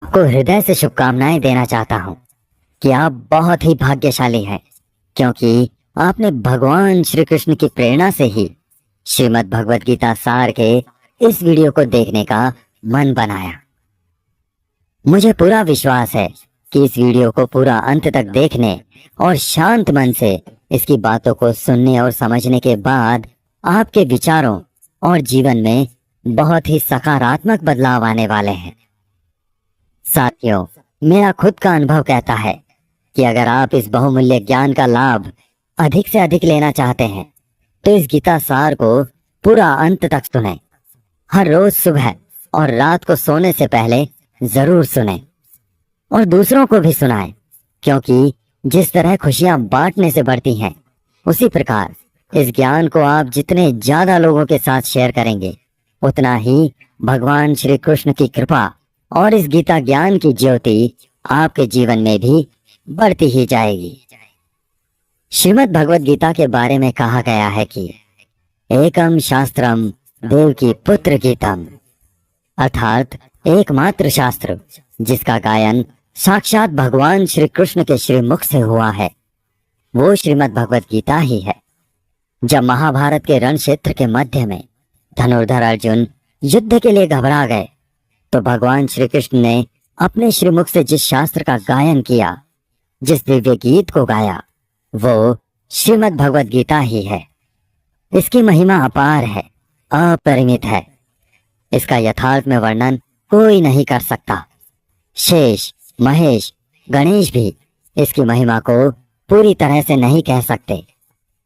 आपको हृदय से शुभकामनाएं देना चाहता हूं कि आप बहुत ही भाग्यशाली हैं, क्योंकि आपने भगवान श्री कृष्ण की प्रेरणा से ही श्रीमद् भगवत गीता सार के इस वीडियो को देखने का मन बनाया। मुझे पूरा विश्वास है कि इस वीडियो को पूरा अंत तक देखने और शांत मन से इसकी बातों को सुनने और समझने के बाद आपके विचारों और जीवन में बहुत ही सकारात्मक बदलाव आने वाले हैं। साथियों, मेरा खुद का अनुभव कहता है कि अगर आप इस बहुमूल्य ज्ञान का लाभ अधिक से अधिक लेना चाहते हैं तो इस गीता सार को पूरा अंत तक सुनें। हर रोज सुबह और रात को सोने से पहले जरूर सुनें और दूसरों को भी सुनाएं, क्योंकि जिस तरह खुशियां बांटने से बढ़ती हैं, उसी प्रकार इस ज्ञान को आप जितने ज्यादा लोगों के साथ शेयर करेंगे, उतना ही भगवान श्री कृष्ण की कृपा और इस गीता ज्ञान की ज्योति आपके जीवन में भी बढ़ती ही जाएगी। श्रीमद् भगवत गीता के बारे में कहा गया है कि एकम शास्त्रम देवकी पुत्र गीतम, अर्थात एकमात्र शास्त्र जिसका गायन साक्षात भगवान श्री कृष्ण के श्रीमुख से हुआ है, वो श्रीमद् भगवत गीता ही है। जब महाभारत के रण क्षेत्र के मध्य में धनुर्धर अर्जुन युद्ध के लिए घबरा गए, तो भगवान श्री कृष्ण ने अपने श्रीमुख से जिस शास्त्र का गायन किया, जिस दिव्य गीत को गाया, वो श्रीमद् भगवत गीता ही है। इसकी महिमा अपार है, अपरिमित है। इसका यथार्थ में वर्णन कोई नहीं कर सकता। शेष, महेश, गणेश भी इसकी महिमा को पूरी तरह से नहीं कह सकते,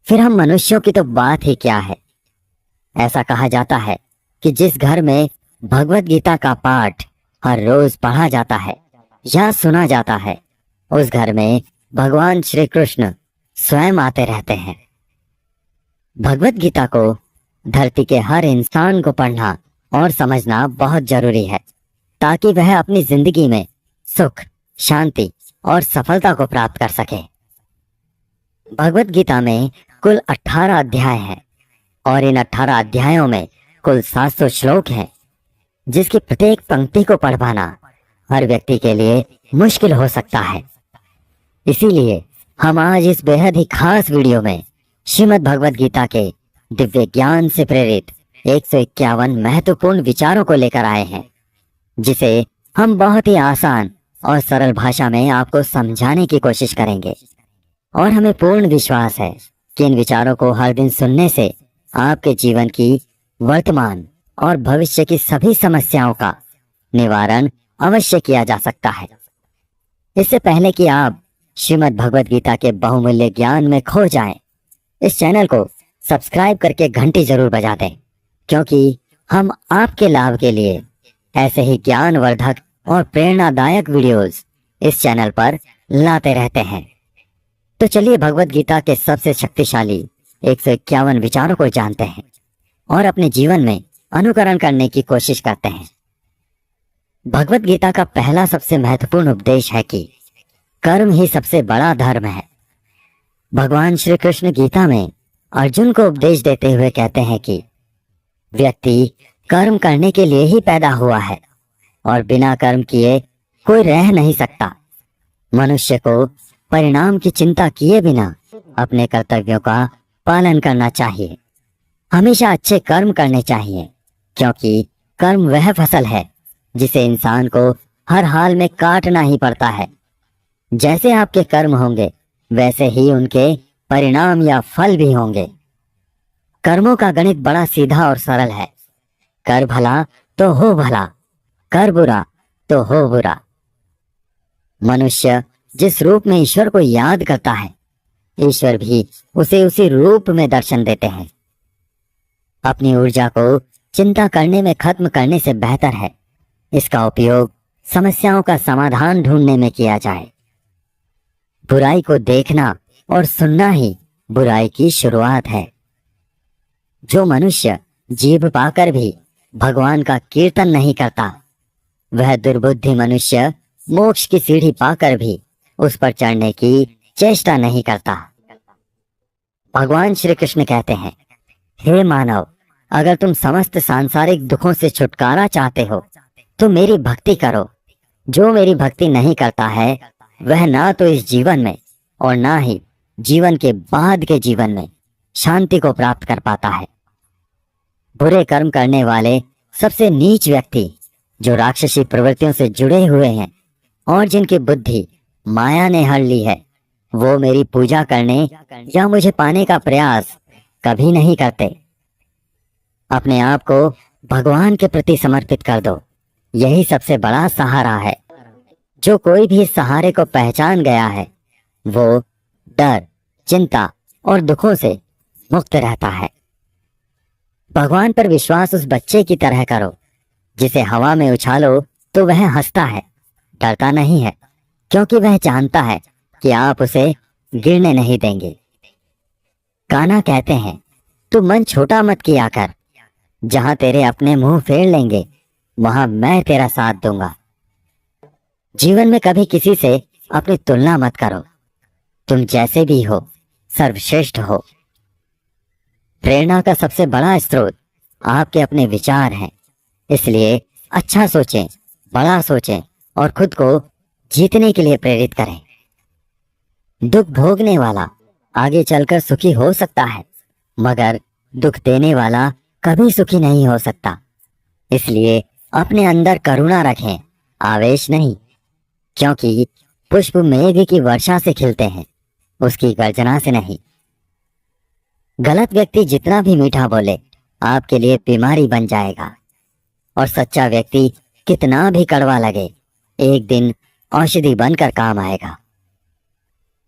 फिर हम मनुष्यों की तो बात ही क्या है। ऐसा कहा जाता है कि जिस घर में भगवत गीता का पाठ हर रोज पढ़ा जाता है या सुना जाता है, उस घर में भगवान श्री कृष्ण स्वयं आते रहते हैं। भगवत गीता को धरती के हर इंसान को पढ़ना और समझना बहुत जरूरी है, ताकि वह अपनी जिंदगी में सुख, शांति और सफलता को प्राप्त कर सके। भगवत गीता में कुल 18 अध्याय हैं और इन 18 अध्यायों में कुल 700 श्लोक हैं, जिसकी प्रत्येक पंक्ति को पढ़ पाना हर व्यक्ति के लिए मुश्किल हो सकता है। इसीलिए हम आज इस बेहद ही खास वीडियो में श्रीमद् भगवत गीता के दिव्य ज्ञान से प्रेरित 151 महत्वपूर्ण विचारों को लेकर आए हैं, जिसे हम बहुत ही आसान और सरल भाषा में आपको समझाने की कोशिश करेंगे। और हमें पूर्ण विश्वास है कि इन विचारों को हर दिन सुनने से आपके जीवन की वर्तमान और भविष्य की सभी समस्याओं का निवारण अवश्य किया जा सकता है। इससे पहले कि आप श्रीमद् भगवत गीता के बहुमूल्य ज्ञान में खो जाएं, इस चैनल को सब्सक्राइब करके घंटी जरूर बजा दें, क्योंकि हम आपके लाभ के लिए ऐसे ही ज्ञानवर्धक और प्रेरणादायक वीडियोस इस चैनल पर लाते रहते हैं। तो चलिए भगवत गीता के सबसे शक्तिशाली 151 विचारों को जानते हैं और अपने जीवन में अनुकरण करने की कोशिश करते हैं। भगवत गीता का पहला सबसे महत्वपूर्ण उपदेश है कि कर्म ही सबसे बड़ा धर्म है। भगवान श्री कृष्ण गीता में अर्जुन को उपदेश देते हुए कहते हैं कि व्यक्ति कर्म करने के लिए ही पैदा हुआ है और बिना कर्म किए कोई रह नहीं सकता। मनुष्य को परिणाम की चिंता किए बिना अपने कर्तव्यों का पालन करना चाहिए। हमेशा अच्छे कर्म करने चाहिए, क्योंकि कर्म वह फसल है जिसे इंसान को हर हाल में काटना ही पड़ता है। जैसे आपके कर्म होंगे, वैसे ही उनके परिणाम या फल भी होंगे। कर्मों का गणित बड़ा सीधा और सरल है। कर भला तो हो भला, कर बुरा तो हो बुरा। मनुष्य जिस रूप में ईश्वर को याद करता है, ईश्वर भी उसे उसी रूप में दर्शन देते हैं। अपनी ऊर्जा को चिंता करने में खत्म करने से बेहतर है इसका उपयोग समस्याओं का समाधान ढूंढने में किया जाए। बुराई को देखना और सुनना ही बुराई की शुरुआत है। जो मनुष्य जीभ पाकर भी भगवान का कीर्तन नहीं करता, वह दुर्बुद्धि मनुष्य मोक्ष की सीढ़ी पाकर भी उस पर चढ़ने की चेष्टा नहीं करता। भगवान श्री कृष्ण कहते हैं, हे मानव, अगर तुम समस्त सांसारिक दुखों से छुटकारा चाहते हो तो मेरी भक्ति करो जो मेरी भक्ति नहीं करता है वह ना तो इस जीवन में और ना ही जीवन के बाद के जीवन में शांति को प्राप्त कर पाता है। बुरे कर्म करने वाले सबसे नीच व्यक्ति जो राक्षसी प्रवृत्तियों से जुड़े हुए हैं और जिनकी बुद्धि माया ने हर ली है, वो मेरी पूजा करने या मुझे पाने का प्रयास कभी नहीं करते। अपने आप को भगवान के प्रति समर्पित कर दो, यही सबसे बड़ा सहारा है। जो कोई भी इस सहारे को पहचान गया है वो डर, चिंता और दुखों से मुक्त रहता है। भगवान पर विश्वास उस बच्चे की तरह करो जिसे हवा में उछालो तो वह हंसता है, डरता नहीं है, क्योंकि वह जानता है कि आप उसे गिरने नहीं देंगे। कान्हा कहते हैं, तू मन छोटा मत किया कर, जहां तेरे अपने मुंह फेर लेंगे वहां मैं तेरा साथ दूंगा। जीवन में कभी किसी से अपनी तुलना मत करो, तुम जैसे भी हो सर्वश्रेष्ठ हो। प्रेरणा का सबसे बड़ा स्रोत आपके अपने विचार हैं, इसलिए अच्छा सोचें, बड़ा सोचें और खुद को जीतने के लिए प्रेरित करें। दुख भोगने वाला आगे चलकर सुखी हो सकता है, मगर दुख देने वाला कभी सुखी नहीं हो सकता। इसलिए अपने अंदर करुणा रखें, आवेश नहीं, क्योंकि पुष्प मेघ की वर्षा से खिलते हैं, उसकी गर्जना से नहीं। गलत व्यक्ति जितना भी मीठा बोले आपके लिए बीमारी बन जाएगा, और सच्चा व्यक्ति कितना भी कड़वा लगे एक दिन औषधि बनकर काम आएगा।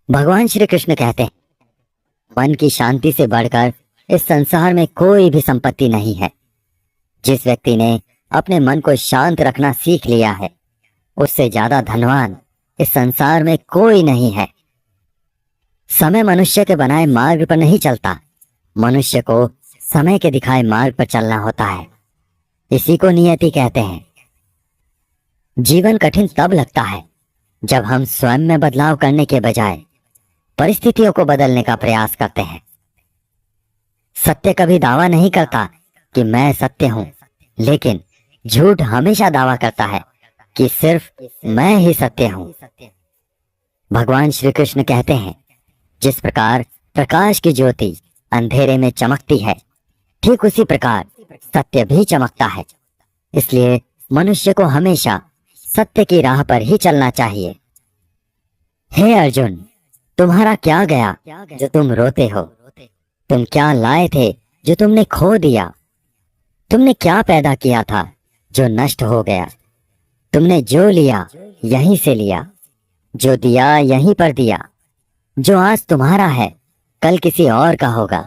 भगवान श्री कृष्ण कहते हैं, मन की शांति से बढ़कर इस संसार में कोई भी संपत्ति नहीं है। जिस व्यक्ति ने अपने मन को शांत रखना सीख लिया है उससे ज्यादा धनवान इस संसार में कोई नहीं है। समय मनुष्य के बनाए मार्ग पर नहीं चलता, मनुष्य को समय के दिखाए मार्ग पर चलना होता है। इसी को नियति कहते हैं। जीवन कठिन तब लगता है जब हम स्वयं में बदलाव करने के बजाय परिस्थितियों को बदलने का प्रयास करते हैं। सत्य कभी दावा नहीं करता कि मैं सत्य हूं, लेकिन झूठ हमेशा दावा करता है कि सिर्फ मैं ही सत्य हूं। भगवान श्री कृष्ण कहते हैं, जिस प्रकार प्रकाश की ज्योति अंधेरे में चमकती है, ठीक उसी प्रकार सत्य भी चमकता है। इसलिए मनुष्य को हमेशा सत्य की राह पर ही चलना चाहिए। हे अर्जुन, तुम्हारा क्या गया जो तुम रोते हो? तुम क्या लाए थे जो तुमने खो दिया? तुमने क्या पैदा किया था जो नष्ट हो गया? तुमने जो लिया यहीं से लिया, जो दिया यहीं पर दिया। जो आज तुम्हारा है कल किसी और का होगा,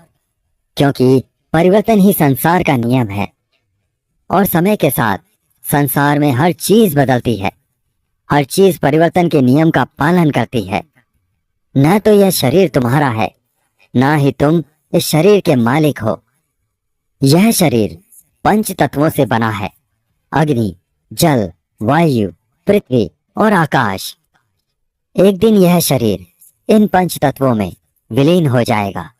क्योंकि परिवर्तन ही संसार का नियम है। और समय के साथ संसार में हर चीज बदलती है, हर चीज परिवर्तन के नियम का पालन करती है। न तो यह शरीर तुम्हारा है, ना ही तुम इस शरीर के मालिक हो। यह शरीर पंच तत्वों से बना है, अग्नि, जल, वायु, पृथ्वी और आकाश। एक दिन यह शरीर इन पंच तत्वों में विलीन हो जाएगा।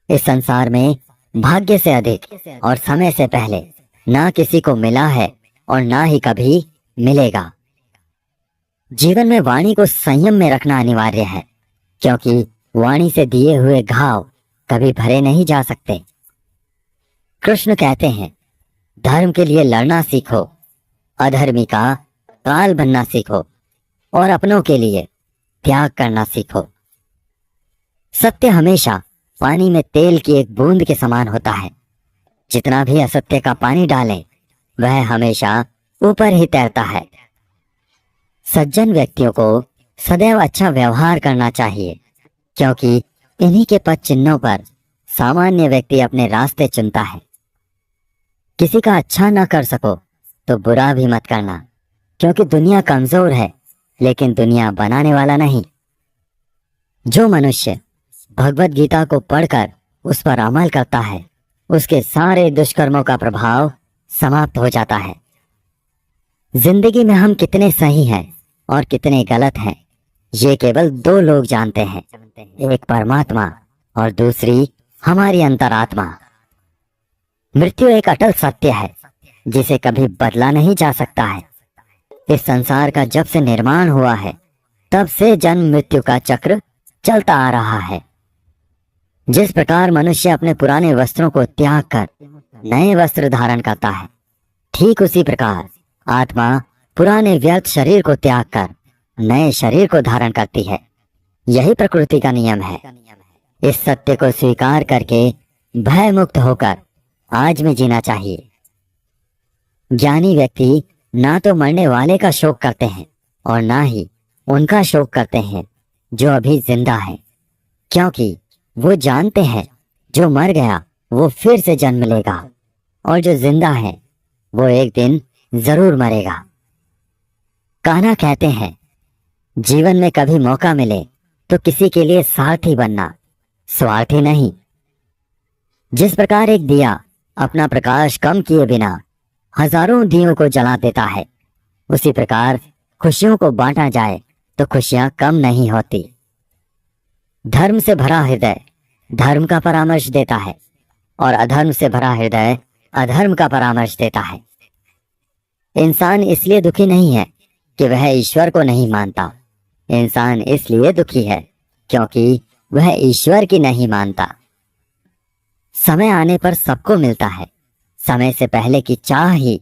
इस संसार में भाग्य से अधिक और समय से पहले ना किसी को मिला है और ना ही कभी मिलेगा। जीवन में वाणी को संयम में रखना अनिवार्य है, क्योंकि वाणी से दिए हुए घाव कभी भरे नहीं जा सकते। कृष्ण कहते हैं, धर्म के लिए लड़ना सीखो, अधर्मी का काल बनना सीखो और अपनों के लिए त्याग करना सीखो। सत्य हमेशा पानी में तेल की एक बूंद के समान होता है। जितना भी असत्य का पानी डालें वह हमेशा ऊपर ही तैरता है। सज्जन व्यक्तियों को सदैव अच्छा व्यवहार करना चाहिए, क्योंकि इन्हीं के पद चिन्हों पर सामान्य व्यक्ति अपने रास्ते चुनता है। किसी का अच्छा न कर सको तो बुरा भी मत करना, क्योंकि दुनिया कमजोर है लेकिन दुनिया बनाने वाला नहीं। जो मनुष्य भगवत गीता को पढ़कर उस पर अमल करता है उसके सारे दुष्कर्मों का प्रभाव समाप्त हो जाता है। जिंदगी में हम कितने सही हैं और कितने गलत हैं ये केवल दो लोग जानते हैं, एक परमात्मा और दूसरी हमारी अंतरात्मा। मृत्यु एक अटल सत्य है जिसे कभी बदला नहीं जा सकता है। इस संसार का जब से निर्माण हुआ है तब से जन्म मृत्यु का चक्र चलता आ रहा है। जिस प्रकार मनुष्य अपने पुराने वस्त्रों को त्याग कर नए वस्त्र धारण करता है, ठीक उसी प्रकार आत्मा पुराने व्यर्थ शरीर को त्याग कर नए शरीर को धारण करती है। यही प्रकृति का नियम है। इस सत्य को स्वीकार करके भय मुक्त होकर आज में जीना चाहिए। ज्ञानी व्यक्ति ना तो मरने वाले का शोक करते हैं और ना ही उनका शोक करते हैं जो अभी जिंदा है, क्योंकि वो जानते हैं जो मर गया वो फिर से जन्म लेगा और जो जिंदा है वो एक दिन जरूर मरेगा। कान्हा कहते हैं, जीवन में कभी मौका मिले तो किसी के लिए सारथी बनना, स्वार्थी नहीं। जिस प्रकार एक दिया अपना प्रकाश कम किए बिना हजारों दियों को जला देता है, उसी प्रकार खुशियों को बांटा जाए तो खुशियां कम नहीं होती। धर्म से भरा हृदय धर्म का परामर्श देता है और अधर्म से भरा हृदय अधर्म का परामर्श देता है। इंसान इसलिए दुखी नहीं है कि वह ईश्वर को नहीं मानता। इंसान इसलिए दुखी है क्योंकि वह ईश्वर की नहीं मानता। समय आने पर सबको मिलता है। समय से पहले की चाह ही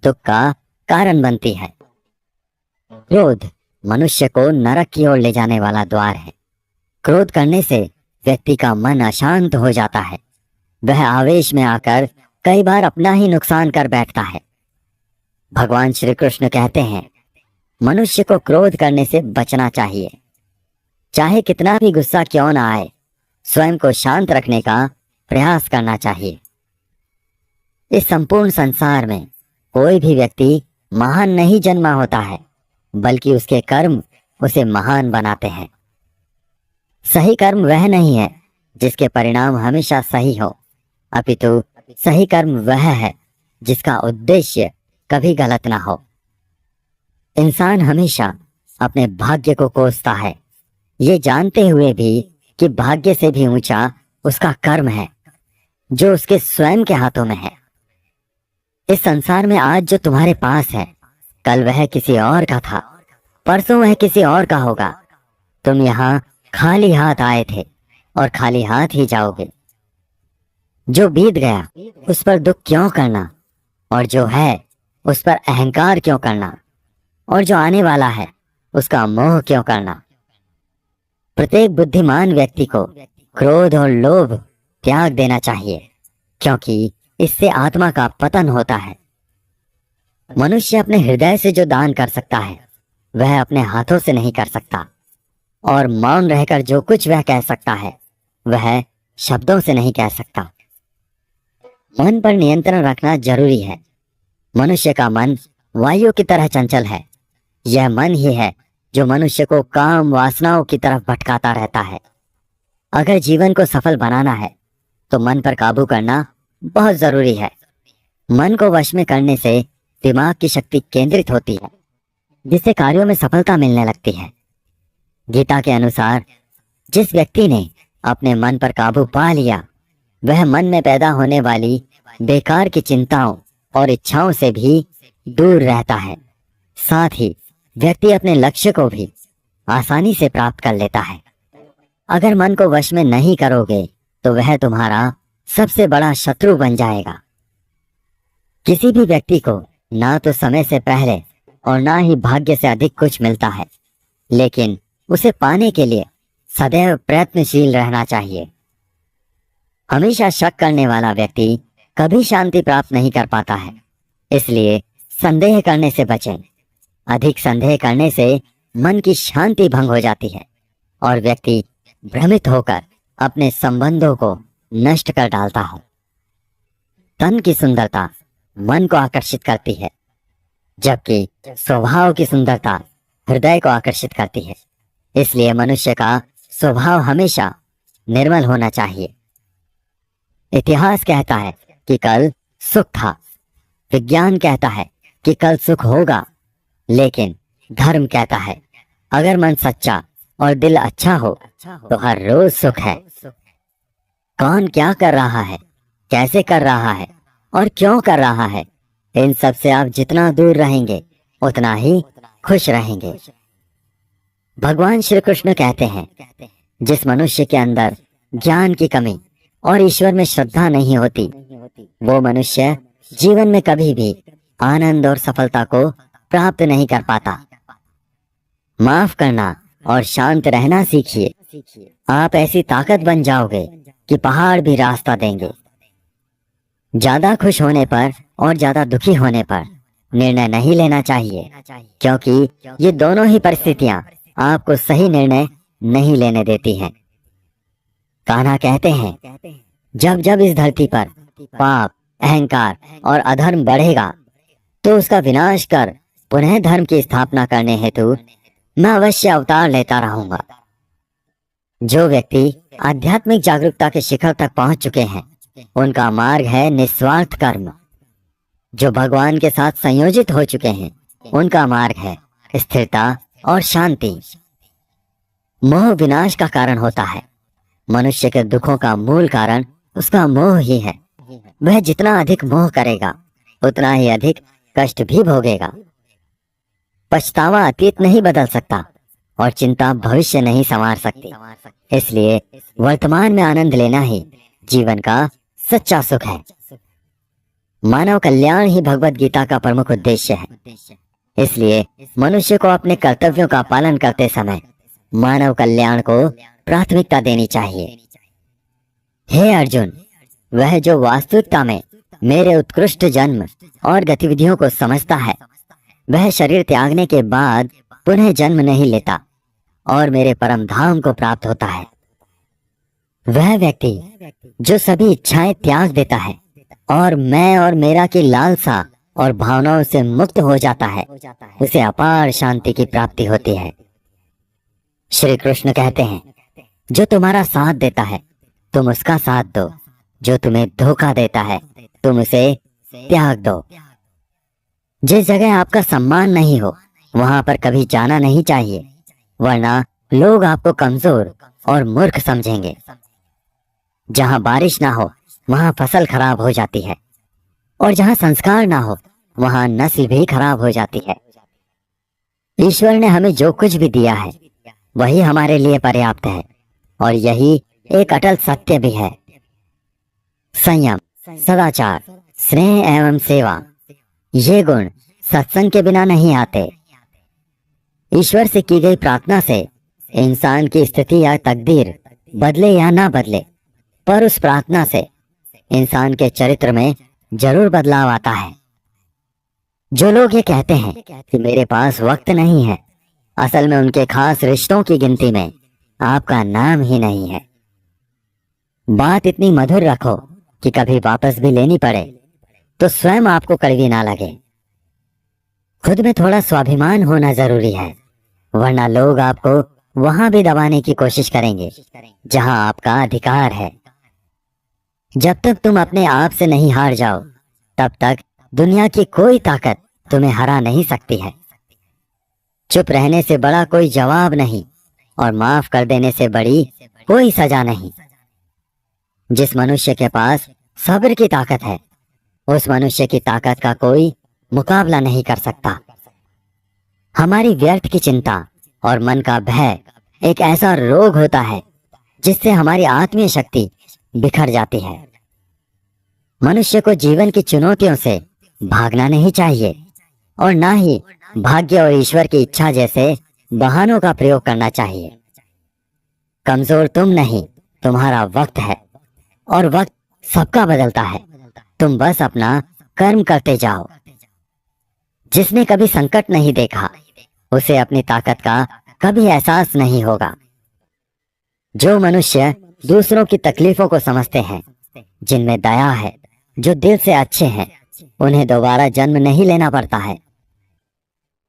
दुख का कारण बनती है। क्रोध मनुष्य को नरक की ओर ले जाने वाला द्वार है। क्रोध करने से व्यक्ति का मन अशांत हो जाता है। वह आवेश में आकर कई बार अपना ही नुकसान कर बैठता है। भगवान श्री कृष्ण कहते हैं, मनुष्य को क्रोध करने से बचना चाहिए। चाहे कितना भी गुस्सा क्यों ना आए, स्वयं को शांत रखने का प्रयास करना चाहिए। इस संपूर्ण संसार में कोई भी व्यक्ति महान नहीं जन्मा होता है, बल्कि उसके कर्म उसे महान बनाते हैं। सही कर्म वह नहीं है जिसके परिणाम हमेशा सही हो, अपितु सही कर्म वह है जिसका उद्देश्य कभी गलत ना हो। इंसान हमेशा अपने भाग्य को कोसता है, ये जानते हुए भी कि भाग्य से भी ऊंचा उसका कर्म है जो उसके स्वयं के हाथों में है। इस संसार में आज जो तुम्हारे पास है, कल वह किसी और का था, परसों वह किसी और का होगा। तुम यहाँ खाली हाथ आए थे और खाली हाथ ही जाओगे। जो बीत गया उस पर दुख क्यों करना, और जो है उस पर अहंकार क्यों करना, और जो आने वाला है उसका मोह क्यों करना। प्रत्येक बुद्धिमान व्यक्ति को क्रोध और लोभ त्याग देना चाहिए, क्योंकि इससे आत्मा का पतन होता है। मनुष्य अपने हृदय से जो दान कर सकता है वह अपने हाथों से नहीं कर सकता, और मौन रहकर जो कुछ वह कह सकता है वह शब्दों से नहीं कह सकता। मन पर नियंत्रण रखना जरूरी है। मनुष्य का मन वायु की तरह चंचल है। यह मन ही है जो मनुष्य को काम वासनाओं की तरफ भटकाता रहता है। अगर जीवन को सफल बनाना है तो मन पर काबू करना बहुत जरूरी है। मन को वश में करने से दिमाग की शक्ति केंद्रित होती है, जिससे कार्यों में सफलता मिलने लगती है। गीता के अनुसार जिस व्यक्ति ने अपने मन पर काबू पा लिया वह मन में पैदा होने वाली बेकार की चिंताओं और इच्छाओं से भी दूर रहता है। साथ ही व्यक्ति अपने लक्ष्य को भी आसानी से प्राप्त कर लेता है। अगर मन को वश में नहीं करोगे तो वह तुम्हारा सबसे बड़ा शत्रु बन जाएगा। किसी भी व्यक्ति को ना तो समय से पहले और ना ही भाग्य से अधिक कुछ मिलता है, लेकिन उसे पाने के लिए सदैव प्रयत्नशील रहना चाहिए। हमेशा शक करने वाला व्यक्ति कभी शांति प्राप्त नहीं कर पाता है, इसलिए संदेह करने से बचें। अधिक संदेह करने से मन की शांति भंग हो जाती है और व्यक्ति भ्रमित होकर अपने संबंधों को नष्ट कर डालता है। तन की सुंदरता मन को आकर्षित करती है, जबकि स्वभाव की सुंदरता हृदय को आकर्षित करती है। इसलिए मनुष्य का स्वभाव हमेशा निर्मल होना चाहिए। इतिहास कहता है कि कल सुख था, विज्ञान कहता है कि कल सुख होगा, लेकिन धर्म कहता है अगर मन सच्चा और दिल अच्छा हो तो हर रोज सुख है। कौन क्या कर रहा है, कैसे कर रहा है और क्यों कर रहा है, इन सब से आप जितना दूर रहेंगे उतना ही खुश रहेंगे। भगवान श्री कृष्ण कहते हैं, जिस मनुष्य के अंदर ज्ञान की कमी और ईश्वर में श्रद्धा नहीं होती, वो मनुष्य जीवन में कभी भी आनंद और सफलता को प्राप्त नहीं कर पाता। माफ करना और शांत रहना सीखिए। आप ऐसी ताकत बन जाओगे कि पहाड़ भी रास्ता देंगे। ज्यादा खुश होने पर और ज्यादा दुखी होने पर निर्णय नहीं लेना चाहिए, क्योंकि ये दोनों ही परिस्थितियां आपको सही निर्णय नहीं लेने देती हैं। कान्हा कहते हैं, जब जब इस धरती पर पाप, अहंकार और अधर्म बढ़ेगा, तो उसका विनाश कर पुनः धर्म की स्थापना करने हेतु मैं अवश्य अवतार लेता रहूंगा। जो व्यक्ति आध्यात्मिक जागरूकता के शिखर तक पहुंच चुके हैं, उनका मार्ग है निस्वार्थ कर्म। जो भगवान के साथ संयोजित हो चुके हैं, उनका मार्ग है स्थिरता और शांति। मोह विनाश का कारण होता है। मनुष्य के दुखों का मूल कारण उसका मोह ही है। वह जितना अधिक मोह करेगा, उतना ही अधिक कष्ट भी भोगेगा। पछतावा अतीत नहीं बदल सकता और चिंता भविष्य नहीं संवार सकती। इसलिए वर्तमान में आनंद लेना ही जीवन का सच्चा सुख है। मानव कल्याण ही भगवत गीता का प्रमुख उद्देश्य है। इसलिए मनुष्य को अपने कर्तव्यों का पालन करते समय मानव कल्याण को प्राथमिकता देनी चाहिए। हे अर्जुन, वह जो वास्तविकता में मेरे उत्कृष्ट जन्म और गतिविधियों को समझता है, वह शरीर त्यागने के बाद पुनः जन्म नहीं लेता और मेरे परम धाम को प्राप्त होता है। वह व्यक्ति जो सभी इच्छाएं त्याग देता है और मैं और मेरा की लालसा और भावनाओं से मुक्त हो जाता है, उसे अपार शांति की प्राप्ति होती है। श्री कृष्ण कहते हैं, जो तुम्हारा साथ देता है तुम उसका साथ दो, जो तुम्हें धोखा देता है तुम उसे त्याग दो। जिस जगह आपका सम्मान नहीं हो, वहां पर कभी जाना नहीं चाहिए, वरना लोग आपको कमजोर और मूर्ख समझेंगे। जहां बारिश ना हो, वहां फसल खराब हो जाती है, और जहां संस्कार ना हो, वहां नस्ल भी खराब हो जाती है। ईश्वर ने हमें जो कुछ भी दिया है, वही हमारे लिए पर्याप्त है, और यही एक अटल सत्य भी है। संयम, सदाचार, स्नेह एवं सेवा, ये गुण सत्संग के बिना नहीं आते। ईश्वर से की गई प्रार्थना से इंसान की स्थिति या तकदीर बदले या ना बदले, पर उस प्रार्थना से इंसान के चरित्र में जरूर बदलाव आता है। जो लोग ये कहते हैं कि मेरे पास वक्त नहीं है, असल में उनके खास रिश्तों की गिनती में आपका नाम ही नहीं है। बात इतनी मधुर रखो कि कभी वापस भी लेनी पड़े तो स्वयं आपको कड़वी ना लगे। खुद में थोड़ा स्वाभिमान होना जरूरी है, वरना लोग आपको वहां भी दबाने की कोशिश करेंगे जहां आपका अधिकार है। जब तक तुम अपने आप से नहीं हार जाओ, तब तक दुनिया की कोई ताकत तुम्हें हरा नहीं सकती है। चुप रहने से बड़ा कोई जवाब नहीं, और माफ कर देने से बड़ी कोई सजा नहीं। जिस मनुष्य के पास सब्र की ताकत है, उस मनुष्य की ताकत का कोई मुकाबला नहीं कर सकता। हमारी व्यर्थ की चिंता और मन का भय एक ऐसा रोग होता है जिससे हमारी आत्मीय शक्ति बिखर जाती है। मनुष्य को जीवन की चुनौतियों से भागना नहीं चाहिए, और ना ही भाग्य और ईश्वर की इच्छा जैसे बहानों का प्रयोग करना चाहिए। कमजोर तुम नहीं, तुम्हारा वक्त है, और वक्त सबका बदलता है। तुम बस अपना कर्म करते जाओ। जिसने कभी संकट नहीं देखा, उसे अपनी ताकत का कभी एहसास नहीं होगा। जो मनुष्य दूसरों की तकलीफों को समझते हैं, जिनमें दया है, जो दिल से अच्छे हैं, उन्हें दोबारा जन्म नहीं लेना पड़ता है।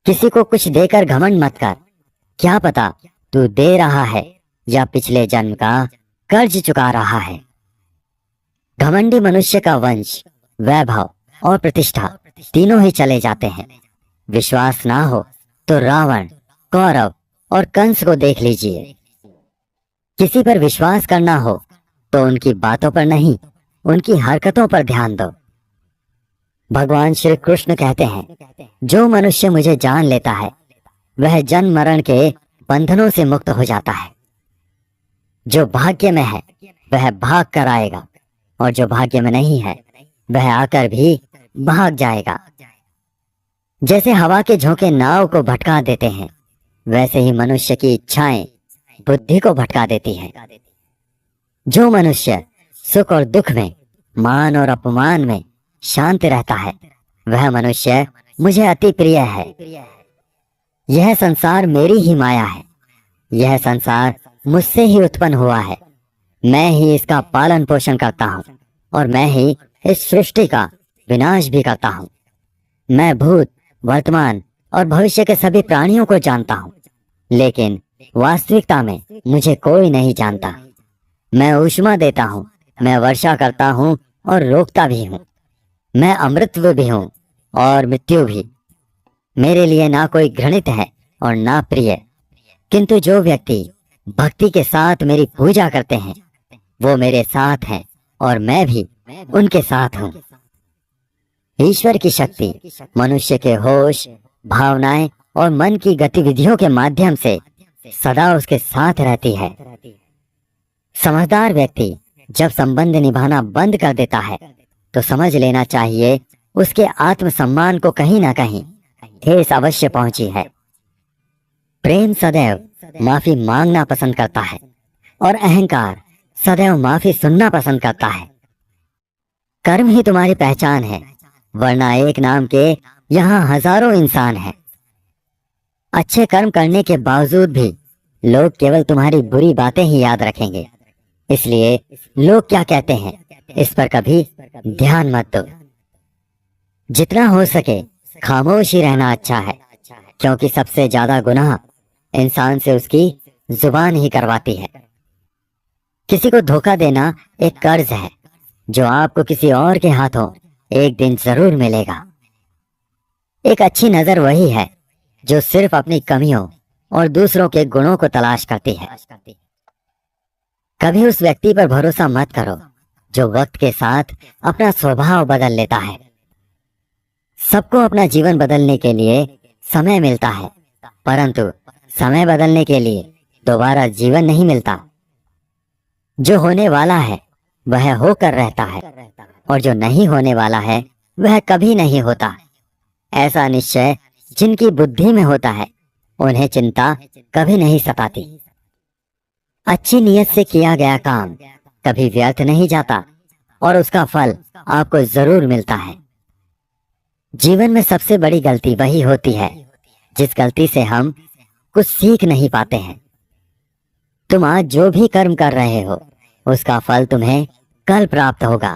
किसी को कुछ देकर घमंड मत कर। क्या पता तू दे रहा है या पिछले जन्म का कर्ज चुका रहा है। घमंडी मनुष्य का वंश, वैभव और प्रतिष्ठा तीनों ही चले जाते हैं। विश्वास ना हो तो रावण, कौरव और कंस को देख लीजिए। किसी पर विश्वास करना हो तो उनकी बातों पर नहीं, उनकी हरकतों पर ध्यान दो। भगवान श्री कृष्ण कहते हैं, जो मनुष्य मुझे जान लेता है वह जन्म मरण के बंधनों से मुक्त हो जाता है। जो भाग्य में है वह भाग कर आएगा, और जो भाग्य में नहीं है वह आकर भी भाग जाएगा। जैसे हवा के झोंके नाव को भटका देते हैं, वैसे ही मनुष्य की इच्छाएं बुद्धि को भटका देती हैं। जो मनुष्य सुख और दुख में, मान और अपमान में शांत रहता है, वह मनुष्य मुझे अति प्रिय है। यह संसार मेरी ही माया है। यह संसार मुझसे ही उत्पन्न हुआ है। मैं ही इसका पालन पोषण करता हूँ, और मैं ही इस सृष्टि का विनाश भी करता हूँ। मैं भूत, वर्तमान और भविष्य के सभी प्राणियों को जानता हूँ, लेकिन वास्तविकता में मुझे कोई नहीं जानता। मैं ऊष्मा देता हूँ, मैं वर्षा करता हूँ और रोकता भी हूँ। मैं अमृतत्व भी हूँ और मृत्यु भी। मेरे लिए ना कोई घृणित है और ना प्रिय, किंतु जो व्यक्ति भक्ति के साथ मेरी पूजा करते हैं वो मेरे साथ हैं, और मैं भी उनके साथ हूँ। ईश्वर की शक्ति मनुष्य के होश, भावनाएं और मन की गतिविधियों के माध्यम से सदा उसके साथ रहती है। समझदार व्यक्ति जब संबंध निभाना बंद कर देता है तो समझ लेना चाहिए उसके आत्मसम्मान को कहीं ना कहीं ठेस अवश्य पहुंची है। प्रेम सदैव माफी मांगना पसंद करता है, और अहंकार सदैव माफी सुनना पसंद करता है। कर्म ही तुम्हारी पहचान है, वरना एक नाम के यहाँ हजारों इंसान हैं। अच्छे कर्म करने के बावजूद भी लोग केवल तुम्हारी बुरी बातें ही याद रखेंगे, इसलिए लोग क्या कहते हैं इस पर कभी ध्यान मत दो। जितना हो सके खामोश ही रहना अच्छा है, क्योंकि सबसे ज्यादा गुनाह इंसान से उसकी जुबान ही करवाती है। किसी को धोखा देना एक कर्ज है जो आपको किसी और के हाथों एक दिन जरूर मिलेगा। एक अच्छी नजर वही है जो सिर्फ अपनी कमियों और दूसरों के गुणों को तलाश करती है। कभी उस व्यक्ति पर भरोसा मत करो जो वक्त के साथ अपना स्वभाव बदल लेता है। सबको अपना जीवन बदलने के लिए समय मिलता है, परंतु समय बदलने के लिए दोबारा जीवन नहीं मिलता। जो होने वाला है वह होकर रहता है, और जो नहीं होने वाला है वह कभी नहीं होता। ऐसा निश्चय जिनकी बुद्धि में होता है उन्हें चिंता कभी नहीं सताती। अच्छी नीयत से किया गया काम कभी व्यर्थ नहीं जाता, और उसका फल आपको जरूर मिलता है। जीवन में सबसे बड़ी गलती वही होती है जिस गलती से हम कुछ सीख नहीं पाते हैं। तुम आज जो भी कर्म कर रहे हो उसका फल तुम्हें कल प्राप्त होगा,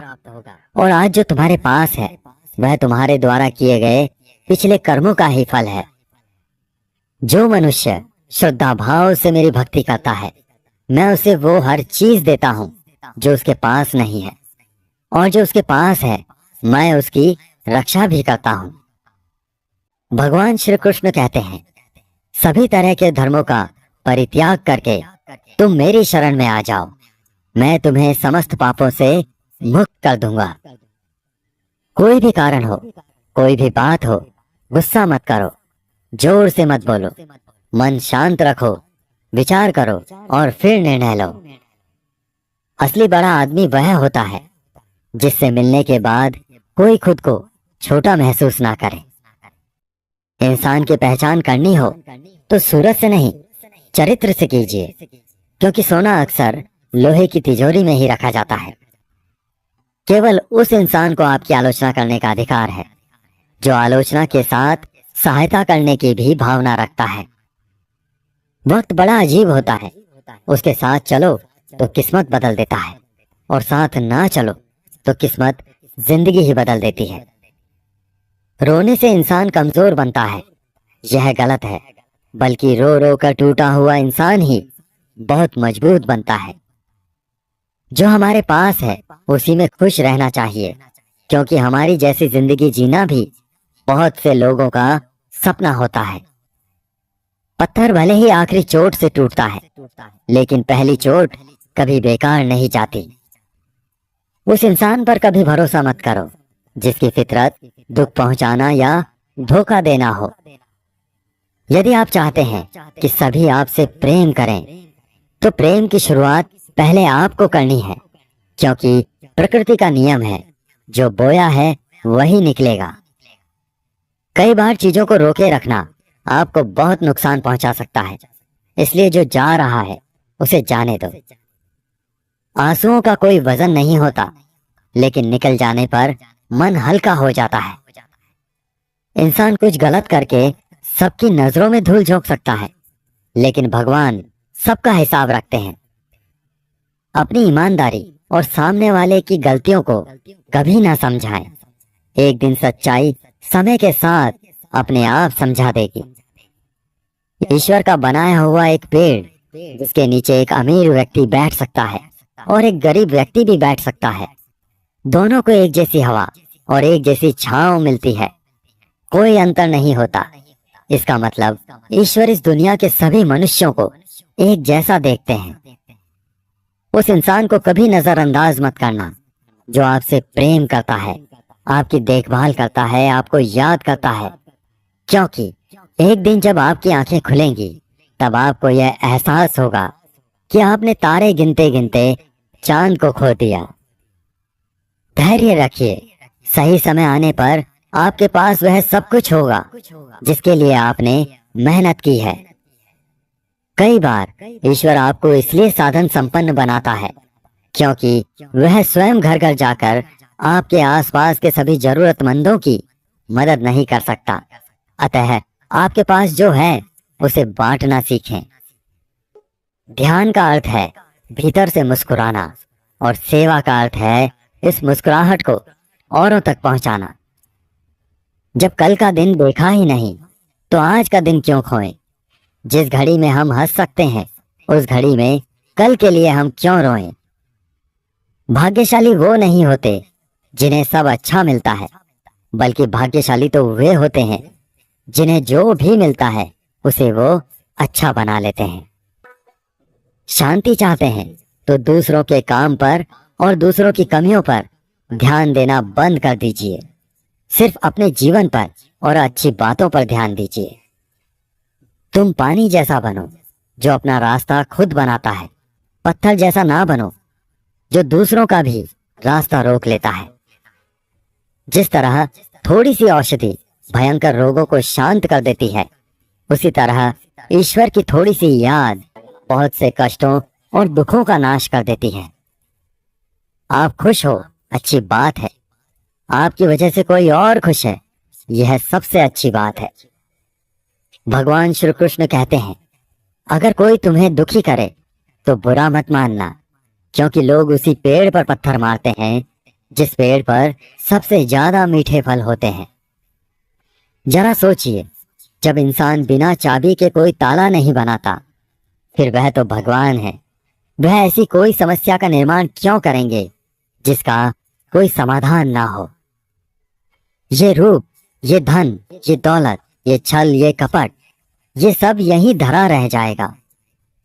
और आज जो तुम्हारे पास है वह तुम्हारे द्वारा किए गए पिछले कर्मों का ही फल है। जो मनुष्य श्रद्धा भाव से मेरी भक्ति करता है, मैं उसे वो हर चीज देता हूँ जो उसके पास नहीं है, और जो उसके पास है मैं उसकी रक्षा भी करता हूँ। भगवान श्री कृष्ण कहते हैं, सभी तरह के धर्मों का परित्याग करके तुम मेरी शरण में आ जाओ, मैं तुम्हें समस्त पापों से मुक्त कर दूंगा। कोई भी कारण हो, कोई भी बात हो, गुस्सा मत करो, जोर से मत बोलो, मन शांत रखो, विचार करो और फिर निर्णय लो। असली बड़ा आदमी वह होता है जिससे मिलने के बाद कोई खुद को छोटा महसूस ना करे। इंसान की पहचान करनी हो तो सूरत से नहीं, चरित्र से कीजिए, क्योंकि सोना अक्सर लोहे की तिजोरी में ही रखा जाता है। केवल उस इंसान को आपकी आलोचना करने का अधिकार है जो आलोचना के साथ सहायता करने की भी भावना रखता है। वक्त बड़ा अजीब होता है, उसके साथ चलो तो किस्मत बदल देता है, और साथ ना चलो तो किस्मत जिंदगी ही बदल देती है। रोने से इंसान कमजोर बनता है, यह गलत है, बल्कि रो रो कर टूटा हुआ इंसान ही बहुत मजबूत बनता है। जो हमारे पास है उसी में खुश रहना चाहिए, क्योंकि हमारी जैसी जिंदगी जीना भी बहुत से लोगों का सपना होता है। पत्थर भले ही आखिरी चोट से टूटता है, लेकिन पहली चोट कभी बेकार नहीं जाती। उस इंसान पर कभी भरोसा मत करो जिसकी फितरत दुख पहुंचाना या धोखा देना हो। यदि आप चाहते हैं कि सभी आपसे प्रेम करें, तो प्रेम की शुरुआत पहले आपको करनी है, क्योंकि प्रकृति का नियम है, जो बोया है वही निकलेगा। कई बार चीजों को रोके रखना आपको बहुत नुकसान पहुंचा सकता है, इसलिए जो जा रहा है उसे जाने दो। आंसुओं का कोई वजन नहीं होता, लेकिन निकल जाने पर मन हल्का हो जाता है। इंसान कुछ गलत करके सबकी नजरों में धूल झोंक सकता है, लेकिन भगवान सबका हिसाब रखते हैं। अपनी ईमानदारी और सामने वाले की गलतियों को कभी ना समझाएं। एक दिन सच्चाई समय के साथ अपने आप समझा देगी। ईश्वर का बनाया हुआ एक पेड़, जिसके नीचे एक अमीर व्यक्ति बैठ सकता है और एक गरीब व्यक्ति भी बैठ सकता है। दोनों को एक जैसी हवा और एक जैसी छांव मिलती है, कोई अंतर नहीं होता। इसका मतलब ईश्वर इस दुनिया के सभी मनुष्यों को एक जैसा देखते हैं। उस इंसान को कभी नजरअंदाज मत करना जो आपसे प्रेम करता है, आपकी देखभाल करता है, आपको याद करता है, क्योंकि एक दिन जब आपकी आंखें खुलेंगी तब आपको यह एहसास होगा कि आपने तारे गिनते गिनते चांद को खो दिया। धैर्य रखिए, सही समय आने पर आपके पास वह सब कुछ होगा जिसके लिए आपने मेहनत की है। कई बार ईश्वर आपको इसलिए साधन संपन्न बनाता है क्योंकि वह स्वयं घर घर जाकर आपके आसपास के सभी जरूरतमंदों की मदद नहीं कर सकता। अतः आपके पास जो है उसे बांटना सीखें। ध्यान का अर्थ है भीतर से मुस्कुराना, और सेवा का अर्थ है इस मुस्कुराहट को औरों तक पहुंचाना। जब कल का दिन देखा ही नहीं तो आज का दिन क्यों खोएं? जिस घड़ी में हम हंस सकते हैं उस घड़ी में कल के लिए हम क्यों रोएं? भाग्यशाली वो नहीं होते जिन्हें सब अच्छा मिलता है, बल्कि भाग्यशाली तो वे होते हैं जिन्हें जो भी मिलता है उसे वो अच्छा बना लेते हैं। शांति चाहते हैं तो दूसरों के काम पर और दूसरों की कमियों पर ध्यान देना बंद कर दीजिए। सिर्फ अपने जीवन पर और अच्छी बातों पर ध्यान दीजिए। तुम पानी जैसा बनो जो अपना रास्ता खुद बनाता है, पत्थर जैसा ना बनो जो दूसरों का भी रास्ता रोक लेता है। जिस तरह थोड़ी सी औषधि भयंकर रोगों को शांत कर देती है, उसी तरह ईश्वर की थोड़ी सी याद बहुत से कष्टों और दुखों का नाश कर देती है। आप खुश हो, अच्छी बात है। आपकी वजह से कोई और खुश है, यह सबसे अच्छी बात है। भगवान श्री कृष्ण कहते हैं, अगर कोई तुम्हें दुखी करे तो बुरा मत मानना, क्योंकि लोग उसी पेड़ पर पत्थर मारते हैं जिस पेड़ पर सबसे ज्यादा मीठे फल होते हैं। जरा सोचिए, जब इंसान बिना चाबी के कोई ताला नहीं बनाता, फिर वह तो भगवान है। वह ऐसी कोई समस्या का निर्माण क्यों करेंगे जिसका कोई समाधान ना हो? ये रूप, ये धन, ये दौलत, ये छल, ये कपट, ये सब यहीं धरा रह जाएगा।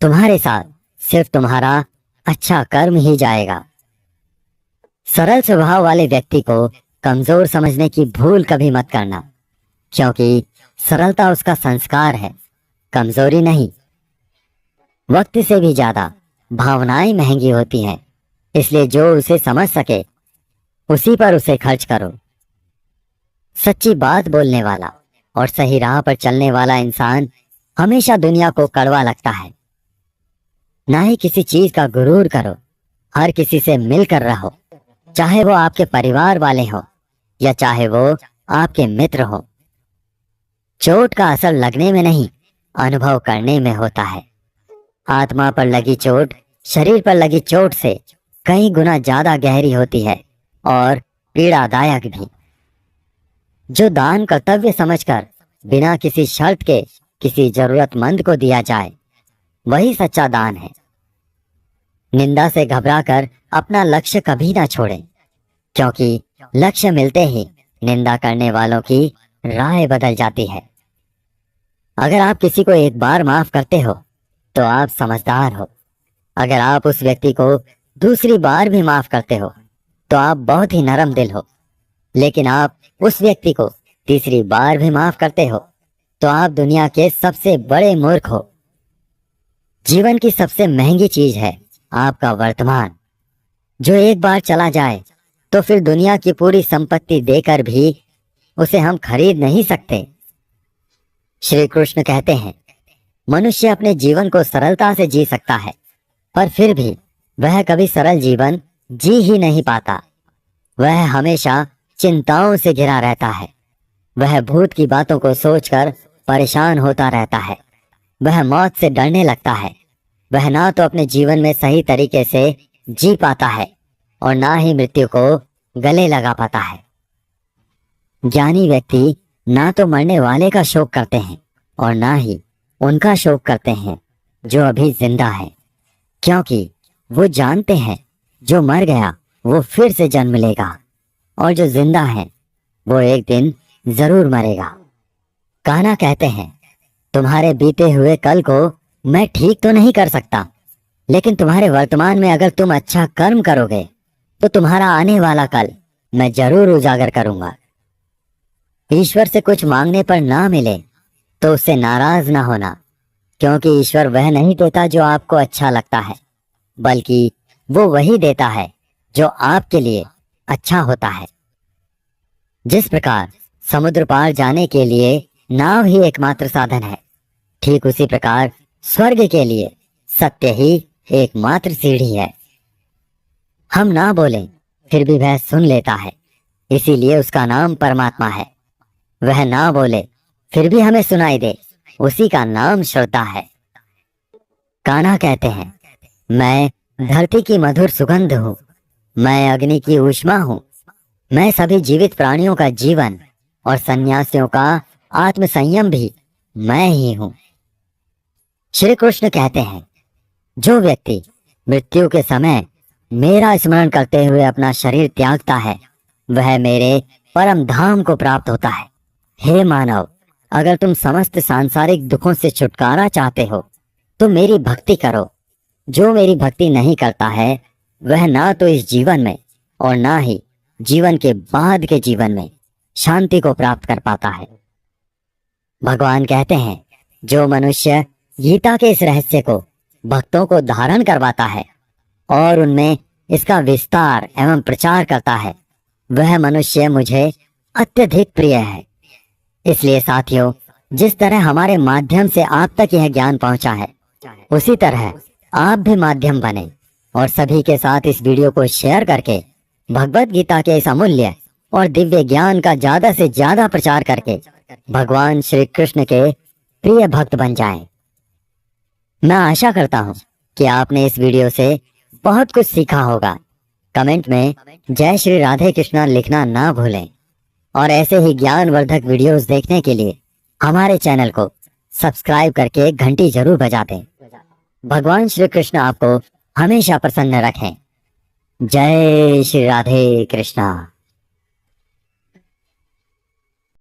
तुम्हारे साथ सिर्फ तुम्हारा अच्छा कर्म ही जाएगा। सरल स्वभाव वाले व्यक्ति को कमजोर समझने की भूल कभी मत करना, क्योंकि सरलता उसका संस्कार है, कमजोरी नहीं। वक्त से भी ज्यादा भावनाएं महंगी होती हैं, इसलिए जो उसे समझ सके उसी पर उसे खर्च करो। सच्ची बात बोलने वाला और सही राह पर चलने वाला इंसान हमेशा दुनिया को कड़वा लगता है। ना ही किसी चीज का गुरूर करो, हर किसी से मिलकर रहो, चाहे वो आपके परिवार वाले हो या चाहे वो आपके मित्र हो। चोट का असर लगने में नहीं, अनुभव करने में होता है। आत्मा पर लगी चोट शरीर पर लगी चोट से कई गुना ज्यादा गहरी होती है और पीड़ादायक भी। जो दान कर्तव्य समझकर बिना किसी शर्त के किसी जरूरतमंद को दिया जाए, वही सच्चा दान है। निंदा से घबराकर अपना लक्ष्य कभी ना छोड़ें, क्योंकि लक्ष्य मिलते ही निंदा करने वालों की राय बदल जाती है। अगर आप किसी को एक बार माफ करते हो तो आप समझदार हो। अगर आप उस व्यक्ति को दूसरी बार भी माफ करते हो तो आप बहुत ही नरम दिल हो। लेकिन आप उस व्यक्ति को तीसरी बार भी माफ करते हो, तो आप दुनिया के सबसे बड़े मूर्ख हो। जीवन की सबसे महंगी चीज है आपका वर्तमान, जो एक बार चला जाए तो फिर दुनिया की पूरी संपत्ति देकर भी उसे हम खरीद नहीं सकते। श्री कृष्ण कहते हैं, मनुष्य अपने जीवन को सरलता से जी सकता है, पर फिर भी वह कभी सरल जीवन जी ही नहीं पाता। वह हमेशा चिंताओं से घिरा रहता है। वह भूत की बातों को सोचकर परेशान होता रहता है। वह मौत से डरने लगता है। वह ना तो अपने जीवन में सही तरीके से जी पाता है और ना ही मृत्यु को गले लगा पाता है। ज्ञानी व्यक्ति ना तो मरने वाले का शोक करते हैं और ना ही उनका शोक करते हैं जो अभी जिंदा है, क्योंकि वो जानते हैं जो मर गया वो फिर से जन्म लेगा और जो जिंदा है वो एक दिन जरूर मरेगा। कान्हा कहते हैं, तुम्हारे बीते हुए कल को मैं ठीक तो नहीं कर सकता, लेकिन तुम्हारे वर्तमान में अगर तुम अच्छा कर्म करोगे तो तुम्हारा आने वाला कल मैं जरूर उजागर करूंगा। ईश्वर से कुछ मांगने पर ना मिले तो उससे नाराज ना होना, क्योंकि ईश्वर वह नहीं देता जो आपको अच्छा लगता है, बल्कि वो वही देता है जो आपके लिए अच्छा होता है। जिस प्रकार समुद्र पार जाने के लिए नाव ही एकमात्र साधन है, ठीक उसी प्रकार स्वर्ग के लिए सत्य ही एकमात्र सीढ़ी है। हम ना बोलें फिर भी वह सुन लेता है, इसीलिए उसका नाम परमात्मा है। वह ना बोले फिर भी हमें सुनाई दे, उसी का नाम श्रद्धा है। कान्हा कहते हैं, मैं धरती की मधुर सुगंध हूँ, मैं अग्नि की ऊष्मा हूँ, मैं सभी जीवित प्राणियों का जीवन और सन्यासियों का आत्म संयम भी मैं ही हूँ। श्री कृष्ण कहते हैं, जो व्यक्ति मृत्यु के समय मेरा स्मरण करते हुए अपना शरीर त्यागता है वह मेरे परम धाम को प्राप्त होता है। हे मानव, अगर तुम समस्त सांसारिक दुखों से छुटकारा चाहते हो तो मेरी भक्ति करो। जो मेरी भक्ति नहीं करता है वह ना तो इस जीवन में और ना ही जीवन के बाद के जीवन में शांति को प्राप्त कर पाता है। भगवान कहते हैं, जो मनुष्य गीता के इस रहस्य को भक्तों को धारण करवाता है और उनमें इसका विस्तार एवं प्रचार करता है वह मनुष्य मुझे अत्यधिक प्रिय है। इसलिए साथियों, जिस तरह हमारे माध्यम से आप तक यह ज्ञान पहुंचा है उसी तरह आप भी माध्यम बने और सभी के साथ इस वीडियो को शेयर करके भगवत गीता के इस अमूल्य और दिव्य ज्ञान का ज्यादा से ज्यादा प्रचार करके भगवान श्री कृष्ण के प्रिय भक्त बन जाएं। मैं आशा करता हूं कि आपने इस वीडियो से बहुत कुछ सीखा होगा। कमेंट में जय श्री राधे कृष्णा लिखना ना भूलें और ऐसे ही ज्ञानवर्धक वीडियोस देखने के लिए हमारे चैनल को सब्सक्राइब करके घंटी जरूर बजा दें। भगवान श्री कृष्ण आपको हमेशा प्रसन्न रखें। जय श्री राधे कृष्णा।